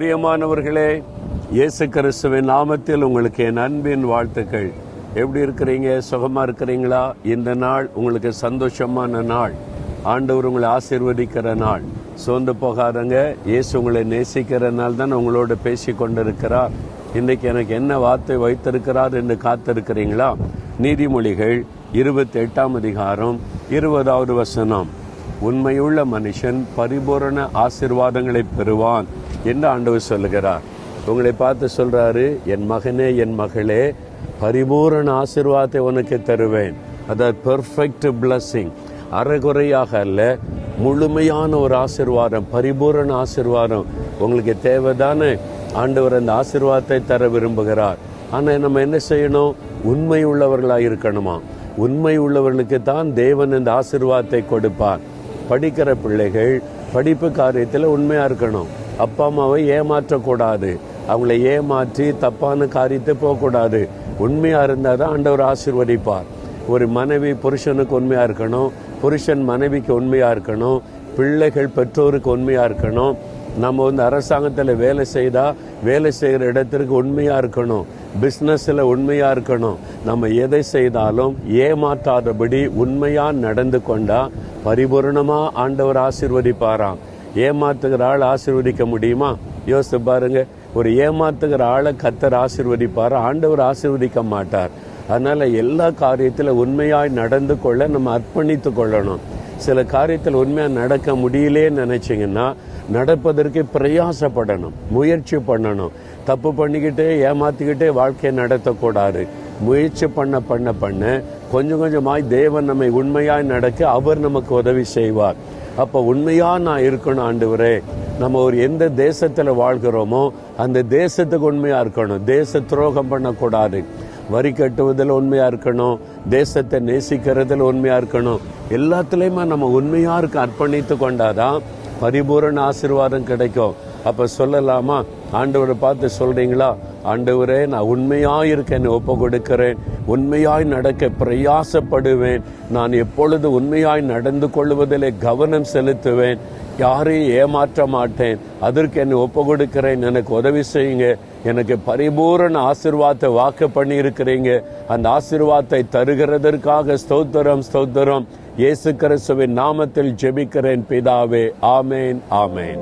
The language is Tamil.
பிரியமானவர்களே, இயேசு கிறிஸ்துவின் நாமத்தில் உங்களுக்கு என் அன்பின் வாழ்த்துக்கள். எப்படி இருக்கிறீங்க? சுகமா இருக்கிறீங்களா? இந்த நாள் உங்களுக்கு சந்தோஷமான நாள். ஆண்டவர் உங்களை ஆசீர்வதிக்கிற நாள். சோர்ந்து போகாதங்க. இயேசு உங்களை நேசிக்கிற நாள் தான் உங்களோட பேசி கொண்டிருக்கிறார். இன்றைக்கு எனக்கு என்ன வார்த்தை வைத்திருக்கிறார் என்று காத்திருக்கிறீங்களா? நீதிமொழிகள் 28ஆம் அதிகாரம் 20வது வசனம். உண்மையுள்ள மனுஷன் பரிபூரண ஆசீர்வாதங்களை பெறுவான் என்று ஆண்டவர் சொல்லுகிறார். உங்களை பார்த்து சொல்றாரு, என் மகனே, என் மகளே, பரிபூரண ஆசீர்வாதத்தை உனக்கு தருவேன். அதாவது பெர்ஃபெக்ட் பிளஸிங். அரைகுறையாக அல்ல, முழுமையான ஒரு ஆசீர்வாதம், பரிபூரண ஆசீர்வாதம் உங்களுக்கு தேவைதானே. ஆண்டவர் அந்த ஆசீர்வாதத்தை தர விரும்புகிறார். ஆனால் நம்ம என்ன செய்யணும்? உண்மை உள்ளவர்களாக இருக்கணுமா? உண்மை உள்ளவர்களுக்கு தான் தேவன் இந்த ஆசீர்வாதத்தை கொடுப்பார். படிக்கிற பிள்ளைகள் படிப்பு காரியத்தில் உண்மையாக இருக்கணும். அப்பா அம்மாவை ஏமாற்றக்கூடாது. அவங்கள ஏமாற்றி தப்பான காரியத்தை போகக்கூடாது. உண்மையாக இருந்தால் தான் ஆண்டவர் ஆசீர்வதிப்பார். ஒரு மனைவி புருஷனுக்கு உண்மையாக இருக்கணும். புருஷன் மனைவிக்கு உண்மையாக இருக்கணும். பிள்ளைகள் பெற்றோருக்கு உண்மையாக இருக்கணும். நம்ம அரசாங்கத்தில் வேலை செய்தால் வேலை செய்கிற இடத்திற்கு உண்மையாக இருக்கணும். பிஸ்னஸில் உண்மையாக இருக்கணும். நம்ம எதை செய்தாலும் ஏமாற்றாதபடி உண்மையாக நடந்து கொண்டால் பரிபூர்ணமாக ஆண்டவர் ஆசீர்வதிப்பாராம். ஏமாத்துகிற ஆள் ஆசீர்வதிக்க முடியுமா? யோசித்து பாருங்க. ஒரு ஏமாத்துகிற ஆளை கர்த்தர் ஆசீர்வதிப்பார், ஆண்டவர் ஆசீர்வதிக்க மாட்டார். அதனால எல்லா காரியத்தில் உண்மையாய் நடந்து கொள்ள நம்ம அர்ப்பணித்து கொள்ளணும். சில காரியத்தில் உண்மையாக நடக்க முடியலேன்னு நினைச்சிங்கன்னா நடப்பதற்கு பிரயாசப்படணும், முயற்சி பண்ணணும். தப்பு பண்ணிக்கிட்டே ஏமாத்திக்கிட்டே வாழ்க்கையை நடத்தக்கூடாது. முயற்சி பண்ண கொஞ்சம் கொஞ்சமாய் தேவன் நம்மை உண்மையாய் நடக்க அவர் நமக்கு உதவி செய்வார். அப்போ உண்மையா நான் இருக்கணும். ஆண்டவரே, நம்ம ஒரு எந்த தேசத்தில் வாழ்கிறோமோ அந்த தேசத்துக்கு உண்மையா இருக்கணும். தேச துரோகம் பண்ணக்கூடாது. வரி கட்டுவதில் உண்மையா இருக்கணும். தேசத்தை நேசிக்கிறதுல உண்மையா இருக்கணும். எல்லாத்துலேயுமே நம்ம உண்மையா இருக்க அர்ப்பணித்து கொண்டாதான் பரிபூரண ஆசீர்வாதம் கிடைக்கும். அப்ப சொல்லலாமா? ஆண்டவரை பார்த்து சொல்றீங்களா? ஆண்டவரே, நான் உண்மையாய் இருக்கேன், ஒப்பு கொடுக்கிறேன். உண்மையாய் நடக்க பிரயாசப்படுவேன். நான் எப்பொழுது உண்மையாய் நடந்து கொள்வதிலே கவனம் செலுத்துவேன். யாரையும் ஏமாற்ற மாட்டேன். அதற்கு என்னை ஒப்பு கொடுக்கிறேன். எனக்கு உதவி செய்யுங்க. எனக்கு பரிபூரண ஆசீர்வாதத்தை வாக்கு பண்ணி இருக்கிறீங்க. அந்த ஆசீர்வாதத்தை தருகிறதற்காக ஸ்தோத்திரம், ஸ்தோத்திரம். இயேசு கிறிஸ்துவின் நாமத்தில் ஜெபிக்கிறேன் பிதாவே. ஆமேன், ஆமேன்.